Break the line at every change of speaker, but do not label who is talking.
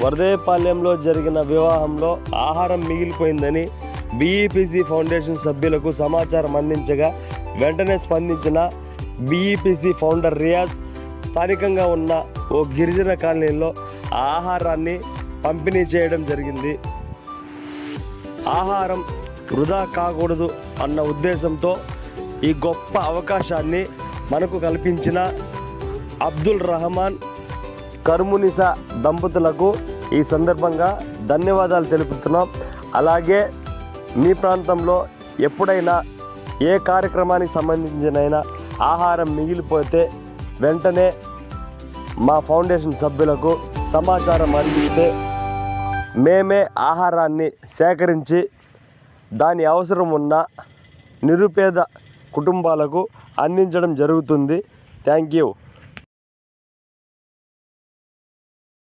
వరదేపాలెంలో జరిగిన వివాహంలో ఆహారం మిగిలిపోయిందని బీఈపీసీ ఫౌండేషన్ సభ్యులకు సమాచారం అందించగా వెంటనే స్పందించిన బీఈపీసీ ఫౌండర్ రియాజ్ స్థానికంగా ఉన్న ఓ గిరిజన కాలనీలో ఆహారాన్ని పంపిణీ చేయడం జరిగింది. ఆహారం వృధా కాకూడదు అన్న ఉద్దేశంతో ఈ గొప్ప అవకాశాన్ని మనకు కల్పించిన అబ్దుల్ రహమాన్ కర్మునిసా దంపతులకు ఈ సందర్భంగా ధన్యవాదాలు తెలుపుతున్నాం. అలాగే మీ ప్రాంతంలో ఎప్పుడైనా ఏ కార్యక్రమానికి సంబంధించిన ఆహారం మిగిలిపోతే వెంటనే మా ఫౌండేషన్ సభ్యులకు సమాచారం అందిస్తే మేమే ఆహారాన్ని సేకరించి దాని అవసరం ఉన్న నిరుపేద కుటుంబాలకు అందించడం జరుగుతుంది. Thank you.